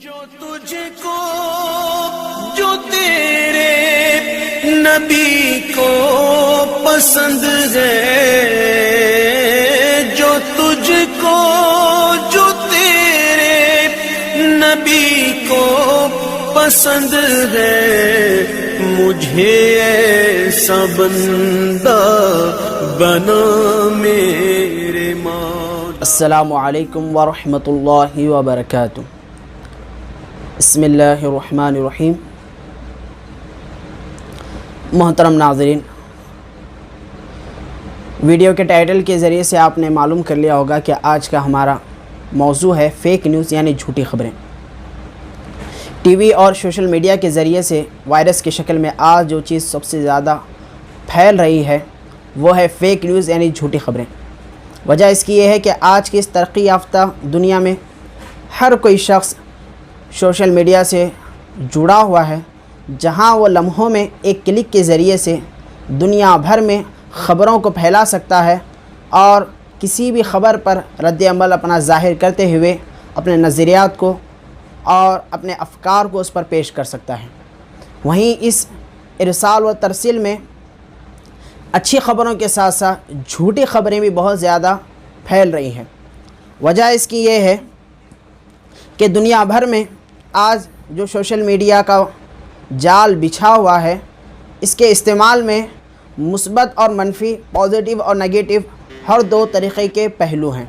جو تجھ کو جو تیرے نبی کو پسند ہے، جو تجھ کو جو تیرے نبی کو پسند ہے، مجھے ایسا بندہ بنا میرے مولا۔ السلام علیکم ورحمۃ اللہ وبرکاتہ۔ بسم اللہ الرحمن الرحیم۔ محترم ناظرین، ویڈیو کے ٹائٹل کے ذریعے سے آپ نے معلوم کر لیا ہوگا کہ آج کا ہمارا موضوع ہے فیک نیوز یعنی جھوٹی خبریں۔ ٹی وی اور سوشل میڈیا کے ذریعے سے وائرس کی شکل میں آج جو چیز سب سے زیادہ پھیل رہی ہے وہ ہے فیک نیوز یعنی جھوٹی خبریں۔ وجہ اس کی یہ ہے کہ آج کی اس ترقی یافتہ دنیا میں ہر کوئی شخص سوشل میڈیا سے جڑا ہوا ہے، جہاں وہ لمحوں میں ایک کلک کے ذریعے سے دنیا بھر میں خبروں کو پھیلا سکتا ہے اور کسی بھی خبر پر رد عمل اپنا ظاہر کرتے ہوئے اپنے نظریات کو اور اپنے افکار کو اس پر پیش کر سکتا ہے۔ وہیں اس ارسال و ترسیل میں اچھی خبروں کے ساتھ ساتھ جھوٹی خبریں بھی بہت زیادہ پھیل رہی ہیں۔ وجہ اس کی یہ ہے کہ دنیا بھر میں آج جو سوشل میڈیا کا جال بچھا ہوا ہے، اس کے استعمال میں مثبت اور منفی، پازیٹیو اور نگیٹو ہر دو طریقے کے پہلو ہیں۔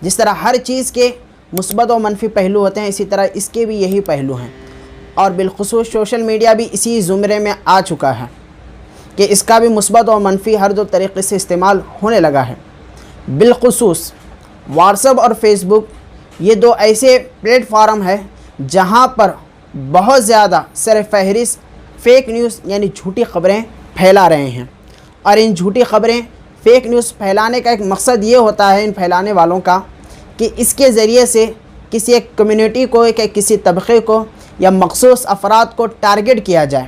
جس طرح ہر چیز کے مثبت اور منفی پہلو ہوتے ہیں، اسی طرح اس کے بھی یہی پہلو ہیں، اور بالخصوص سوشل میڈیا بھی اسی زمرے میں آ چکا ہے کہ اس کا بھی مثبت اور منفی ہر دو طریقے سے استعمال ہونے لگا ہے۔ بالخصوص واٹس ایپ اور فیس بک یہ دو ایسے پلیٹ فارم ہیں جہاں پر بہت زیادہ سر فہرست فیک نیوز یعنی جھوٹی خبریں پھیلا رہے ہیں، اور ان جھوٹی خبریں فیک نیوز پھیلانے کا ایک مقصد یہ ہوتا ہے ان پھیلانے والوں کا کہ اس کے ذریعے سے کسی ایک کمیونٹی کو، کسی طبقے کو یا مخصوص افراد کو ٹارگٹ کیا جائے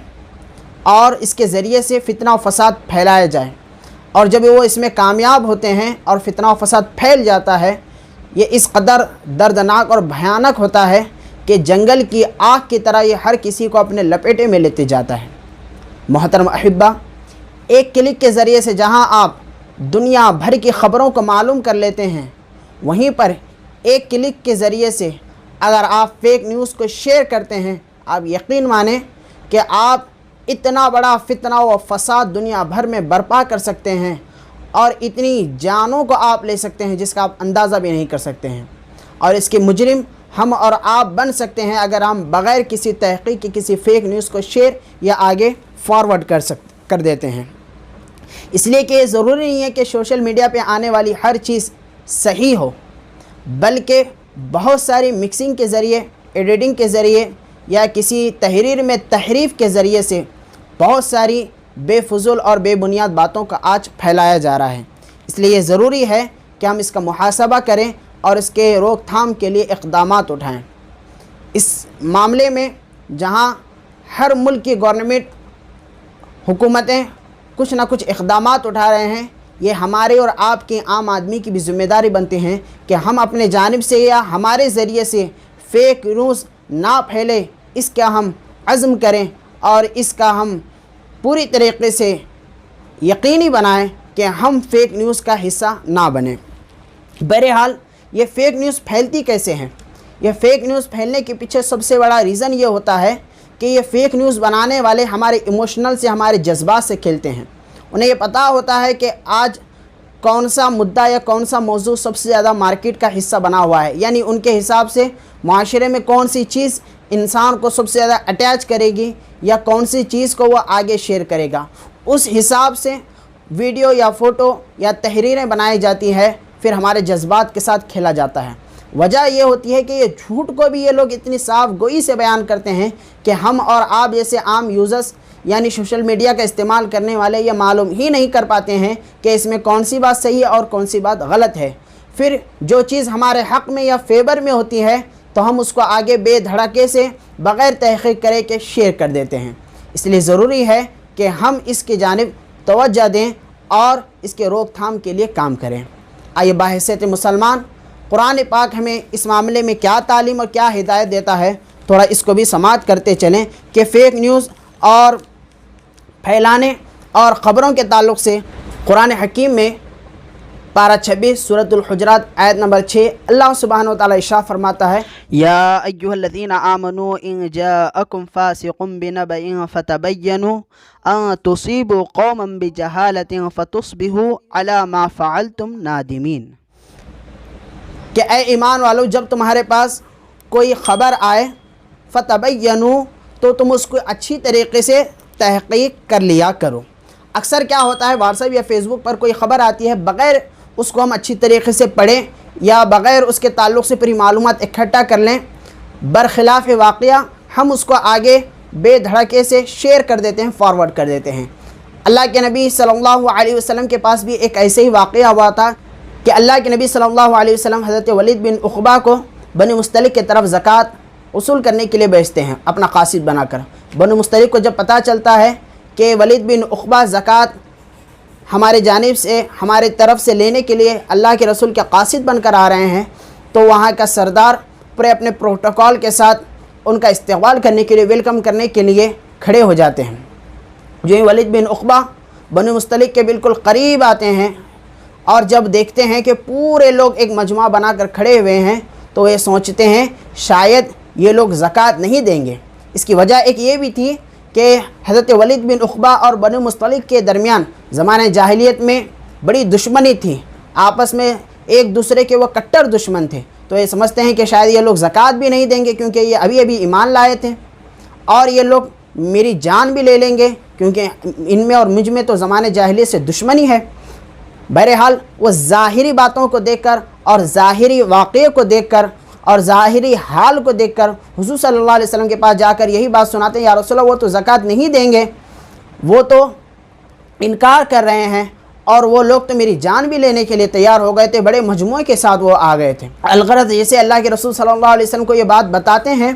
اور اس کے ذریعے سے فتنہ و فساد پھیلایا جائے، اور جب وہ اس میں کامیاب ہوتے ہیں اور فتنہ و فساد پھیل جاتا ہے، یہ اس قدر دردناک اور بھیانک ہوتا ہے کہ جنگل کی آگ کی طرح یہ ہر کسی کو اپنے لپیٹے میں لیتے جاتا ہے۔ محترم احبہ، ایک کلک کے ذریعے سے جہاں آپ دنیا بھر کی خبروں کو معلوم کر لیتے ہیں، وہیں پر ایک کلک کے ذریعے سے اگر آپ فیک نیوز کو شیئر کرتے ہیں، آپ یقین مانیں کہ آپ اتنا بڑا فتنہ و فساد دنیا بھر میں برپا کر سکتے ہیں اور اتنی جانوں کو آپ لے سکتے ہیں جس کا آپ اندازہ بھی نہیں کر سکتے ہیں، اور اس کے مجرم ہم اور آپ بن سکتے ہیں اگر ہم بغیر کسی تحقیق کی کسی فیک نیوز کو شیئر یا آگے فارورڈ کر دیتے ہیں۔ اس لیے کہ یہ ضروری نہیں ہے کہ سوشل میڈیا پہ آنے والی ہر چیز صحیح ہو، بلکہ بہت ساری مکسنگ کے ذریعے، ایڈیٹنگ کے ذریعے یا کسی تحریر میں تحریف کے ذریعے سے بہت ساری بے فضول اور بے بنیاد باتوں کا آج پھیلایا جا رہا ہے۔ اس لیے یہ ضروری ہے کہ ہم اس کا محاسبہ کریں اور اس کے روک تھام کے لیے اقدامات اٹھائیں۔ اس معاملے میں جہاں ہر ملک کی گورنمنٹ، حکومتیں کچھ نہ کچھ اقدامات اٹھا رہے ہیں، یہ ہمارے اور آپ کے عام آدمی کی بھی ذمہ داری بنتی ہیں کہ ہم اپنے جانب سے یا ہمارے ذریعے سے فیک نیوز نہ پھیلے، اس کا ہم عزم کریں اور اس کا ہم پوری طریقے سے یقینی بنائیں کہ ہم فیک نیوز کا حصہ نہ بنیں۔ بہرحال یہ فیک نیوز پھیلتی کیسے ہیں؟ یہ فیک نیوز پھیلنے کے پیچھے سب سے بڑا ریزن یہ ہوتا ہے کہ یہ فیک نیوز بنانے والے ہمارے ایموشنل سے، ہمارے جذبات سے کھیلتے ہیں۔ انہیں یہ پتہ ہوتا ہے کہ آج کون سا مدعا یا کون سا موضوع سب سے زیادہ مارکیٹ کا حصہ بنا ہوا ہے، یعنی ان کے حساب سے معاشرے میں کون سی چیز انسان کو سب سے زیادہ اٹیچ کرے گی یا کون سی چیز کو وہ آگے شیئر کرے گا، اس حساب سے ویڈیو یا فوٹو یا تحریریں بنائی جاتی ہے، پھر ہمارے جذبات کے ساتھ کھیلا جاتا ہے۔ وجہ یہ ہوتی ہے کہ یہ جھوٹ کو بھی یہ لوگ اتنی صاف گوئی سے بیان کرتے ہیں کہ ہم اور آپ جیسے عام یوزرز یعنی سوشل میڈیا کا استعمال کرنے والے یہ معلوم ہی نہیں کر پاتے ہیں کہ اس میں کون سی بات صحیح ہے اور کون سی بات غلط ہے۔ پھر جو چیز ہمارے حق میں یا فیور میں ہوتی ہے تو ہم اس کو آگے بے دھڑکے سے بغیر تحقیق کرے کے شیئر کر دیتے ہیں۔ اس لیے ضروری ہے کہ ہم اس کی جانب توجہ دیں اور اس کے روک تھام کے لیے کام کریں۔ آئیے بحیثیت مسلمان قرآن پاک ہمیں اس معاملے میں کیا تعلیم اور کیا ہدایت دیتا ہے थोड़ा इसको भी समाअत करते चलें कि फ़ेक न्यूज़ और फैलाने और ख़बरों के ताल्लुक़ से कुरान हकीम में पारा 26 सूरतुल हुजरात आयत नंबर 6 अल्लाह सुब्हानहु व तआला इरशाद फरमाता है, या अय्युहल्लज़ीना आमनू इन जाअकुम फासिकुम बिनबइन फतबय्यनु अन तुसीबू कौमन बिजहालतिन फतुस्बिहू अला मा फ़अलतुम नादिमीन। कि ऐ ईमान वालों, जब तुम्हारे पास कोई ख़बर आए फतबय्यनु, तो तुम उसको अच्छी तरीक़े से तहक़ीक़ कर लिया करो। अक्सर क्या होता है, व्हाट्सएप या फेसबुक पर कोई ख़बर आती है, बग़ैर उसको हम अच्छी तरीक़े से पढ़ें या बग़ैर उसके ताल्लुक़ से पूरी मालूमात इकट्ठा कर लें, बरख़िलाफ़ वाक़या हम उसको आगे बेधड़के से शेयर कर देते हैं, फॉरवर्ड कर देते हैं। अल्लाह के नबी सल्लल्लाहु अलैहि वसल्लम के पास भी एक ऐसे ही वाक़या हुआ था कि अल्लाह के नबी सल्लल्लाहु अलैहि वसल्लम हज़रत वलीद बिन उक़बा को बनी मुस्तलिक की तरफ ज़कात वसूल करने के लिए भेजते हैं अपना कासिद बनाकर। बनी मुस्तलिक को जब पता चलता है कि वलीद बिन उक़बा ज़कात हमारे जानिब से, हमारे तरफ से लेने के लिए अल्लाह के रसूल के कासिद बनकर आ रहे हैं, तो वहाँ का सरदार पूरे अपने प्रोटोकॉल के साथ उनका इस्तक़बाल करने के लिए, वेलकम करने के लिए खड़े हो जाते हैं। जो ही वलीद बिन उक़बा बनी मुस्तलिक के बिल्कुल करीब आते हैं और जब देखते हैं कि पूरे लोग एक मजमा बनाकर खड़े हुए हैं, तो वे सोचते हैं शायद ये लोग ज़कात नहीं देंगे। इसकी वजह एक ये भी थी कि हज़रत वलीद बिन उक़बा और बनी मुस्तलिक के दरमियान ज़माने जाहिलियत में बड़ी दुश्मनी थी, आपस में एक दूसरे के वो कट्टर दुश्मन थे। तो ये समझते हैं कि शायद ये लोग ज़कात भी नहीं देंगे क्योंकि ये अभी अभी ईमान लाए थे, और ये लोग मेरी जान भी ले लेंगे क्योंकि इनमें और मुझ में तो ज़माने जाहिलियत से दुश्मनी है। बहरहाल वो ज़ाहिरी बातों को देखकर और ज़ाहिरी वाक़े को देखकर और ज़ाहिरी हाल को देखकर हुज़ूर सल्लल्लाहु अलैहि वसल्लम के पास जाकर यही बात सुनाते हैं, या रसूलल्लाह, वो तो ज़कात नहीं देंगे, वो तो इनकार कर रहे हैं और वो लोग तो मेरी जान भी लेने के लिए तैयार हो गए थे। बड़े मजमुए के साथ वो आ गए थे। अलगरज़ जैसे अल्लाह के रसूल सल्लल्लाहु अलैहि वसल्लम को ये बात बताते हैं,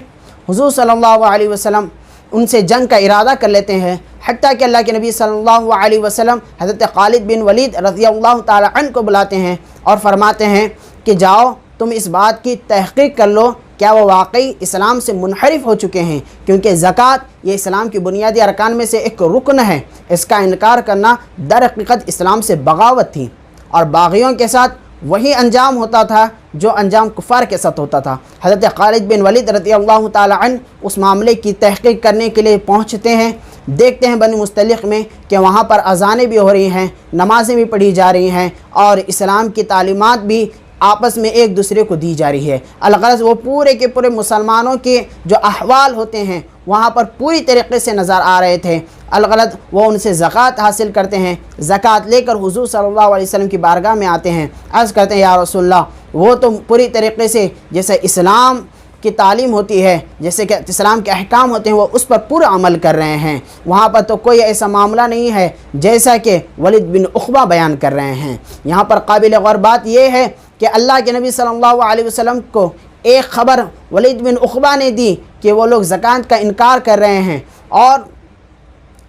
हुज़ूर सल्लल्लाहु अलैहि वसल्लम उनसे जंग का इरादा कर लेते हैं, हत्ता कि अल्लाह के नबी सल्लल्लाहु अलैहि वसल्लम हज़रत खालिद बिन वलीद रज़ियल्लाहु ताला अन्हु को बुलाते हैं और फरमाते हैं कि जाओ तुम इस बात की तहक़ीक़ कर लो, क्या वो वाकई इस्लाम से मुनहरिफ हो चुके हैं, क्योंकि ज़कात ये इस्लाम की बुनियादी अरकान में से एक रुकन है। इसका इनकार करना दर हकीकत इस्लाम से बगावत थी और बाग़ियों के साथ वही अंजाम होता था जो अंजाम कुफ़ार के साथ होता था। हज़रत खालिद बिन वलीद रज़ियल्लाहु ताला अन्हु उस मामले की तहक़ीक़ करने के लिए पहुँचते हैं, देखते हैं बनी मुस्तलिक में कि वहाँ पर अज़ानें भी हो रही हैं, नमाज़ें भी पढ़ी जा रही हैं और इस्लाम की तालीमात भी आपस में एक दूसरे को दी जा रही है। अलगरज़ वो पूरे के पूरे मुसलमानों के जो अहवाल होते हैं वहाँ पर पूरी तरीक़े से नज़र आ रहे थे। अलगरज़ वो उनसे ज़कात हासिल करते हैं, ज़कात लेकर हुज़ूर सल्लल्लाहु अलैहि वसल्लम की बारगाह में आते हैं, अर्ज़ करते हैं, या रसूलल्लाह, वो तो पूरी तरीक़े से जैसे इस्लाम की तालीम होती है, जैसे कि इस्लाम के अहकाम होते हैं, वो उस पर पूरा अमल कर रहे हैं। वहाँ पर तो कोई ऐसा मामला नहीं है जैसा कि वलीद बिन उक़बा बयान कर रहे हैं। यहाँ पर काबिल गौर बात यह है कि अल्लाह के नबी सल्लल्लाहु अलैहि वसल्लम को एक ख़बर वलीद बिन उक़बा ने दी कि वो लोग ज़कात का इनकार कर रहे हैं और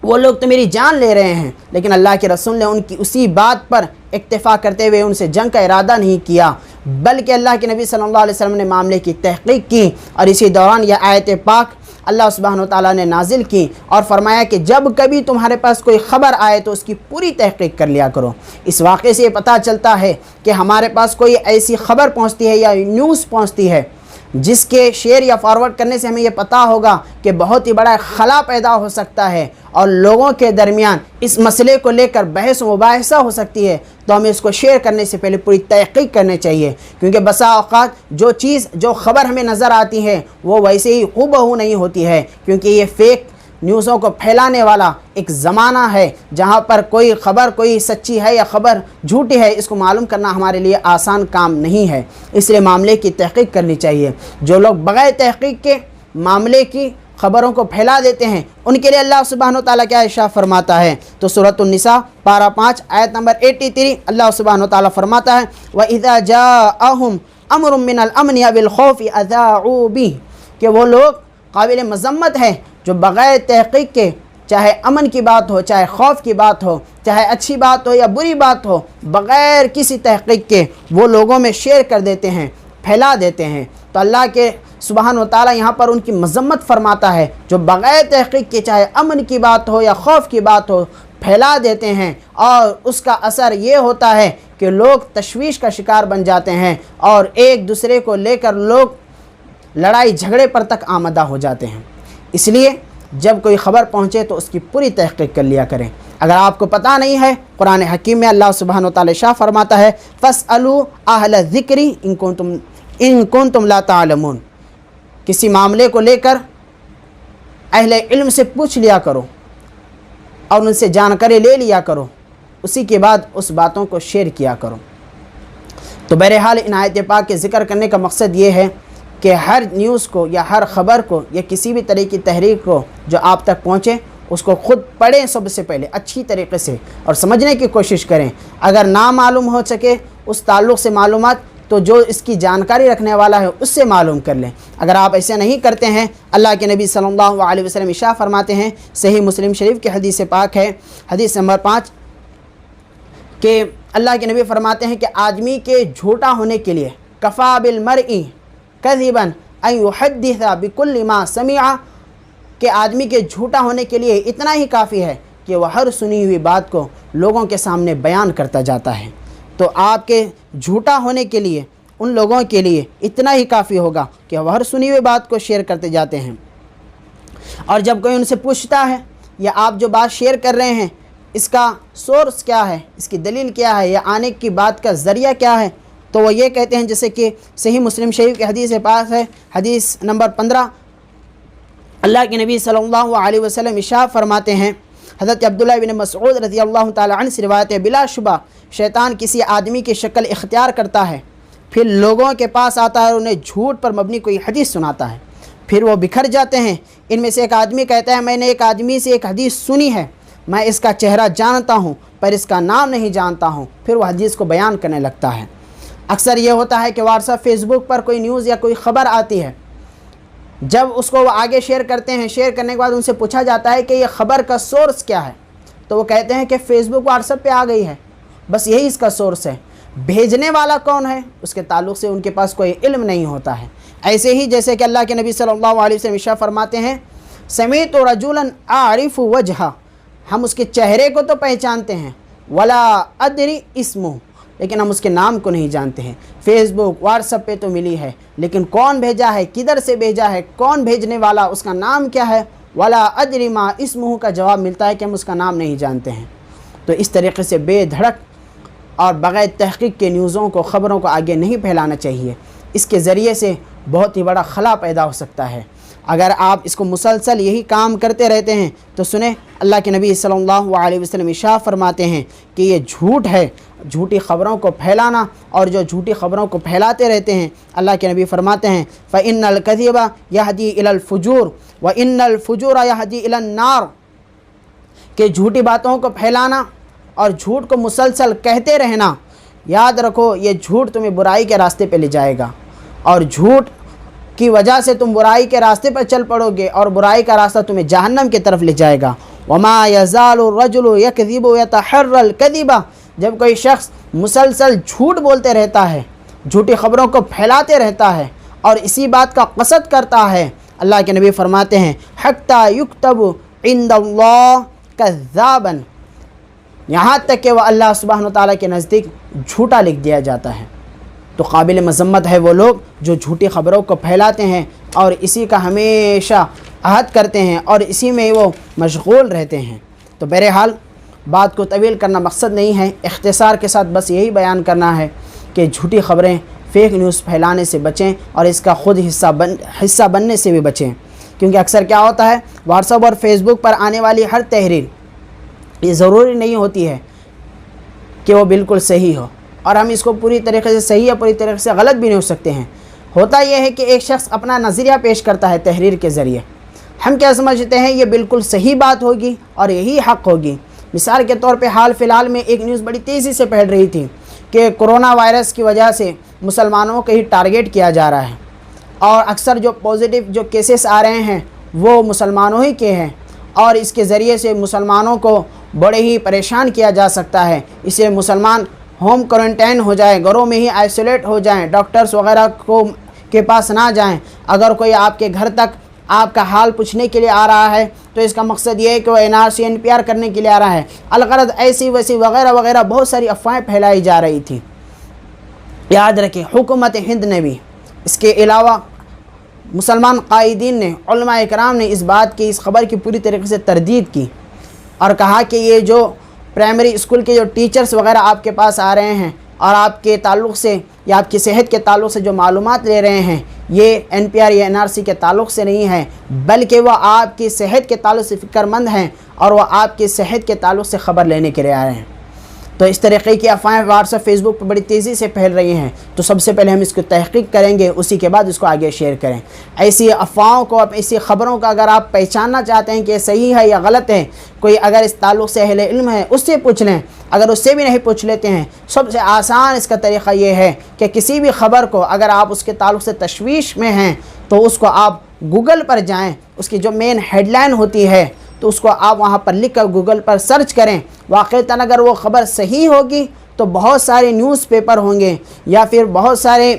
वो लोग तो मेरी जान ले रहे हैं, लेकिन अल्लाह के रसूल ने उनकी उसी बात पर इक्तिफ़ा करते हुए उनसे जंग का इरादा नहीं किया, बल्कि अल्लाह के नबी सल्लल्लाहु अलैहि वसल्लम ने मामले की तहक़ीक़ की और इसी दौरान यह आयत पाक अल्लाह सुब्हानहु व तआला ने नाजिल की और फरमाया कि जब कभी तुम्हारे पास कोई ख़बर आए तो उसकी पूरी तहक़ीक़ कर लिया करो। इस वाक़े से ये पता चलता है कि हमारे पास कोई ऐसी ख़बर पहुँचती है या न्यूज़ पहुँचती है जिसके शेयर या फॉरवर्ड करने से हमें ये पता होगा कि बहुत ही बड़ा खला पैदा हो सकता है और लोगों के दरमियान इस मसले को लेकर बहस मुबाहिसा हो सकती है, तो हमें इसको शेयर करने से पहले पूरी तहक़ीक़ करनी चाहिए। क्योंकि बसा औक़ात जो चीज़, जो ख़बर हमें नज़र आती है वो वैसे ही हूबहू नहीं होती है, क्योंकि ये फ़ेक न्यूज़ों को फैलाने वाला एक ज़माना है जहाँ पर कोई ख़बर कोई सच्ची है या ख़बर झूठी है, इसको मालूम करना हमारे लिए आसान काम नहीं है। इसलिए मामले की तहक़ीक़ करनी चाहिए। जो लोग बग़ैर तहक़ीक़ के मामले की ख़बरों को फैला देते हैं उनके लिए अल्लाह सुब्हानहु व तआला क्या इरशाद फरमाता है, तो सूरतुन निसा पारा 5 आयत नंबर 83 अल्लाह सुब्हानहु व तआला फरमाता है, व इज़ा जाअहुम अम्रुम मिनल अम्नि अविल खौफ़ि अज़ाऊ बिही, कि वो लोग काबिल मज़म्मत है जो बग़ैर तहक़ीक़ के, चाहे अमन की बात हो, चाहे खौफ की बात हो, चाहे अच्छी बात हो या बुरी बात हो, बग़ैर किसी तहक़ीक़ के वो लोगों में शेयर कर देते हैं, फैला देते हैं। तो अल्लाह के सुबहान व तआला यहाँ पर उनकी मजम्मत फरमाता है, जो बग़ैर तहक़ीक़ के चाहे अमन की बात हो या खौफ की बात हो फैला देते हैं, और उसका असर ये होता है कि लोग तशवीश का शिकार बन जाते हैं और एक दूसरे को लेकर लोग लड़ाई झगड़े पर तक आमदा हो जाते हैं। इसलिए जब कोई ख़बर पहुँचे तो उसकी पूरी तहक़ीक़ कर लिया करें। अगर आपको पता नहीं है, कुरान हकीम में अल्लाह सुब्हानहु व तआला शाह फरमाता है, फ़स्अलू अहल ज़िक्री इन कुंतुम ला तालमून। किसी मामले को लेकर अहले इल्म से पूछ लिया करो और उनसे जानकारी ले लिया करो, उसी के बाद उस बातों को शेयर किया करो। तो बहरहाल इन आयत पाक के ज़िक्र करने का मकसद ये है कि हर न्यूज़ को या हर ख़बर को या किसी भी तरह की तहरीर को जो आप तक पहुँचे उसको ख़ुद पढ़ें सबसे पहले अच्छी तरीके से और समझने की कोशिश करें। अगर ना मालूम हो सके उस ताल्लुक़ से मालूमात, तो जो इसकी जानकारी रखने वाला है उससे मालूम कर लें। अगर आप ऐसे नहीं करते हैं, अल्लाह के नबी सल्लल्लाहु अलैहि वसल्लम इरशाद फरमाते हैं, सही मुस्लिम शरीफ की हदीस पाक है, हदीस नंबर 5, कि अल्लाह के नबी फरमाते हैं कि आदमी के झूठा होने के लिए कफ़ा बिल मरई कज़िबन अन युहद्दिसा बिकुल्लि मा समिअ, कि आदमी के झूठा होने के लिए इतना ही काफ़ी है कि वह हर सुनी हुई बात को लोगों के सामने बयान करता जाता है। तो आपके झूठा होने के लिए उन लोगों के लिए इतना ही काफ़ी होगा कि वह हर सुनी हुई बात को शेयर करते जाते हैं। और जब कोई उनसे पूछता है या आप जो बात शेयर कर रहे हैं इसका सोर्स क्या है, इसकी दलील क्या है, या आने की बात का ज़रिया क्या है, तो वो ये कहते हैं, जैसे कि सही मुस्लिम शरीफ की हदीस पास है, हदीस नंबर 15, अल्लाह के नबी सल्लल्लाहु अलैहि वसल्लम इरशाद फरमाते हैं, हज़रत अब्दुल्लाह बिन मसऊद रज़ी अल्लाह ताला अन्हु से रिवायत है, बिलाशुबा शैतान किसी आदमी की शक्ल इख्तियार करता है, फिर लोगों के पास आता है और उन्हें झूठ पर मबनी कोई हदीस सुनाता है, फिर वो बिखर जाते हैं। इनमें से एक आदमी कहता है, मैंने एक आदमी से एक हदीस सुनी है, मैं इसका चेहरा जानता हूँ पर इसका नाम नहीं जानता हूँ। फिर वह हदीस को बयान करने लगता है। अक्सर ये होता है कि व्हाट्सएप फेसबुक पर कोई न्यूज़ या कोई ख़बर आती है, जब उसको वो आगे शेयर करते हैं, शेयर करने के बाद उनसे पूछा जाता है कि ये ख़बर का सोर्स क्या है, तो वो कहते हैं कि फ़ेसबुक व्हाट्सएप पे आ गई है, बस यही इसका सोर्स है। भेजने वाला कौन है उसके ताल्लुक़ से उनके पास कोई इल्म नहीं होता है। ऐसे ही जैसे कि अल्लाह के नबी सल्लल्लाहु अलैहि वसल्लम इरशाद फरमाते हैं, समीअतु रजुलन आरिफु वजहा, हम उसके चेहरे को तो पहचानते हैं, वला अदरी इस्मुहु, लेकिन हम उसके नाम को नहीं जानते हैं। फेसबुक व्हाट्सएप पे तो मिली है, लेकिन कौन भेजा है, किधर से भेजा है, कौन भेजने वाला, उसका नाम क्या है, वला अदरी मा इस्मुहु का जवाब मिलता है कि हम उसका नाम नहीं जानते हैं। तो इस तरीके से बेधड़क और बग़ैर तहक़ीक़ के न्यूज़ों को, ख़बरों को आगे नहीं फैलाना चाहिए। इसके ज़रिए से बहुत ही बड़ा खला पैदा हो सकता है। अगर आप इसको मुसलसल यही काम करते रहते हैं तो सुने, अल्लाह के नबी सल्लल्लाहु अलैहि वसल्लम इरशाद फरमाते हैं कि ये झूठ है, झूठी ख़बरों को फैलाना, और जो झूठी ख़बरों को फैलाते रहते हैं, अल्लाह के नबी फरमाते हैं, फ़इन्नल कज़िबा यहदी इलल फ़ुजूर व इन्नल फ़ुजूरा यहदी इलन नार, कि झूठी बातों को फैलाना और झूठ को मुसलसल कहते रहना, याद रखो ये झूठ तुम्हें बुराई के रास्ते पे ले जाएगा, और झूठ की वजह से तुम बुराई के रास्ते पर चल पड़ोगे और बुराई का रास्ता तुम्हें जहन्नम की तरफ ले जाएगा। वमा यज़ालु रजुलु यकज़िबु यतहर्रल कज़िबा, जब कोई शख्स मुसलसल झूठ बोलते रहता है, झूठी ख़बरों को फैलाते रहता है और इसी बात का कसद करता है, अल्लाह के नबी फरमाते हैं, हत्ता युक्तबु इंदल्लाह कज़्ज़ाबन, यहाँ तक कि वह अल्लाह सुब्हानहु व तआला के नज़दीक झूठा लिख दिया जाता है। तो काबिल मज़म्मत है वो लोग जो झूठी ख़बरों को फैलाते हैं और इसी का हमेशा आहत करते हैं और इसी में वो मशगूल रहते हैं। तो बहरहाल बात को तवील करना मकसद नहीं है, इख्तिसार के साथ बस यही बयान करना है कि झूठी ख़बरें, फ़ेक न्यूज़ फैलाने से बचें और इसका ख़ुद हिस्सा बनने से भी बचें। क्योंकि अक्सर क्या होता है, व्हाट्सएप और फेसबुक पर आने वाली हर तहरीर ये ज़रूरी नहीं होती है कि वो बिल्कुल सही हो, और हम इसको पूरी तरीके से सही या पूरी तरीके से गलत भी नहीं हो सकते हैं। होता यह है कि एक शख्स अपना नज़रिया पेश करता है तहरीर के ज़रिए, हम क्या समझते हैं ये बिल्कुल सही बात होगी और यही हक़ होगी। मिसाल के तौर पे हाल फ़िलहाल में एक न्यूज़ बड़ी तेज़ी से फैल रही थी कि कोरोना वायरस की वजह से मुसलमानों को ही टारगेट किया जा रहा है, और अक्सर जो पॉजिटिव जो केसेस आ रहे हैं वो मुसलमानों ही के हैं, और इसके ज़रिए से मुसलमानों को बड़े ही परेशान किया जा सकता है। इसलिए मुसलमान होम क्वारंटाइन हो जाए, घरों में ही आइसोलेट हो जाएं, डॉक्टर्स वगैरह को کے پاس نہ جائیں۔ اگر کوئی آپ کے گھر تک آپ کا حال پوچھنے کے لیے آ رہا ہے تو اس کا مقصد یہ ہے کہ وہ NRC NPR کرنے کے لیے آ رہا ہے۔ الغرض ایسی ویسی وغیرہ وغیرہ بہت ساری افواہیں پھیلائی جا رہی تھی۔ یاد رکھیں حکومت ہند نے بھی، اس کے علاوہ مسلمان قائدین نے، علماء اکرام نے اس بات کی، اس خبر کی پوری طریقے سے تردید کی اور کہا کہ یہ جو پرائمری اسکول کے جو ٹیچرز وغیرہ آپ کے پاس آ رہے ہیں اور آپ کے تعلق سے یا آپ کی صحت کے تعلق سے جو معلومات لے رہے ہیں، یہ NPR یا NRC کے تعلق سے نہیں ہے، بلکہ وہ آپ کی صحت کے تعلق سے فکر مند ہیں اور وہ آپ کی صحت کے تعلق سے خبر لینے کے لیے آ رہے ہیں۔ تو اس طریقے کی افواہیں واٹس ایپ، فیس بک پر بڑی تیزی سے پھیل رہی ہیں، تو سب سے پہلے ہم اس کو تحقیق کریں گے، اسی کے بعد اس کو آگے شیئر کریں۔ ایسی افواہوں کو، ایسی خبروں کا اگر آپ پہچاننا چاہتے ہیں کہ یہ صحیح ہے یا غلط ہے، کوئی اگر اس تعلق سے اہل علم ہے اس سے پوچھ لیں۔ اگر اس سے بھی نہیں پوچھ لیتے ہیں، سب سے آسان اس کا طریقہ یہ ہے کہ کسی بھی خبر کو اگر آپ اس کے تعلق سے تشویش میں ہیں تو اس کو آپ گوگل پر جائیں، اس کی جو مین ہیڈ لائن ہوتی ہے تو اس کو آپ وہاں پر لکھ کر گوگل پر سرچ کریں۔ واقعتاً اگر وہ خبر صحیح ہوگی تو بہت سارے نیوز پیپر ہوں گے یا پھر بہت سارے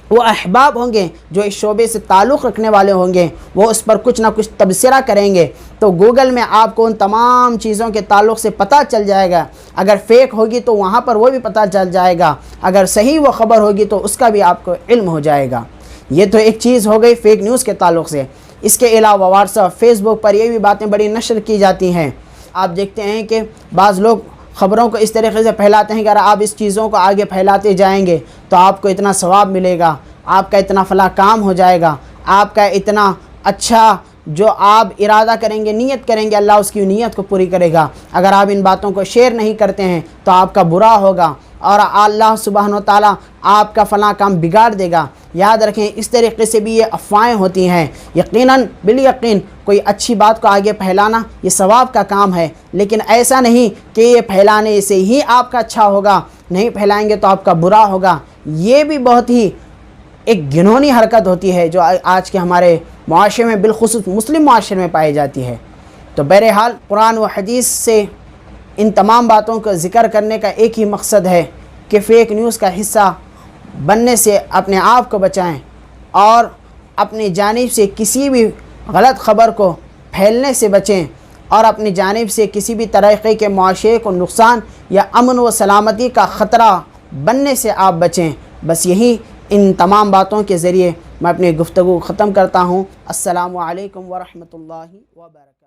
وہ احباب ہوں گے جو اس شعبے سے تعلق رکھنے والے ہوں گے، وہ اس پر کچھ نہ کچھ تبصرہ کریں گے، تو گوگل میں آپ کو ان تمام چیزوں کے تعلق سے پتہ چل جائے گا۔ اگر فیک ہوگی تو وہاں پر وہ بھی پتہ چل جائے گا، اگر صحیح وہ خبر ہوگی تو اس کا بھی آپ کو علم ہو جائے گا۔ یہ تو ایک چیز ہو گئی فیک نیوز کے تعلق سے۔ اس کے علاوہ واٹس ایپ، فیس بک پر یہ بھی باتیں بڑی نشر کی جاتی ہیں۔ آپ دیکھتے ہیں کہ بعض لوگ خبروں کو اس طریقے سے پھیلاتے ہیں کہ اگر آپ اس چیزوں کو آگے پھیلاتے جائیں گے تو آپ کو اتنا ثواب ملے گا، آپ کا اتنا فلاں کام ہو جائے گا، آپ کا اتنا اچھا جو آپ ارادہ کریں گے، نیت کریں گے، اللہ اس کی نیت کو پوری کرے گا۔ اگر آپ ان باتوں کو شیئر نہیں کرتے ہیں تو آپ کا برا ہوگا اور اللہ سبحانہ و تعالیٰ آپ کا فلاں کام بگاڑ دے گا۔ یاد رکھیں اس طریقے سے بھی یہ افواہیں ہوتی ہیں۔ یقیناً بالیقین کوئی اچھی بات کو آگے پھیلانا یہ ثواب کا کام ہے، لیکن ایسا نہیں کہ یہ پھیلانے سے ہی آپ کا اچھا ہوگا، نہیں پھیلائیں گے تو آپ کا برا ہوگا۔ یہ بھی بہت ہی ایک گھنونی حرکت ہوتی ہے جو آج کے ہمارے معاشرے میں، بالخصوص مسلم معاشرے میں پائی جاتی ہے۔ تو بہرحال قرآن و حدیث سے ان تمام باتوں کا ذکر کرنے کا ایک ہی مقصد ہے کہ فیک نیوز کا حصہ بننے سے اپنے آپ کو بچائیں اور اپنی جانب سے کسی بھی غلط خبر کو پھیلنے سے بچیں اور اپنی جانب سے کسی بھی طریقے کے معاشرے کو نقصان یا امن و سلامتی کا خطرہ بننے سے آپ بچیں۔ بس یہی ان تمام باتوں کے ذریعے میں اپنی گفتگو ختم کرتا ہوں۔ السلام علیکم ورحمۃ اللہ وبرکاتہ۔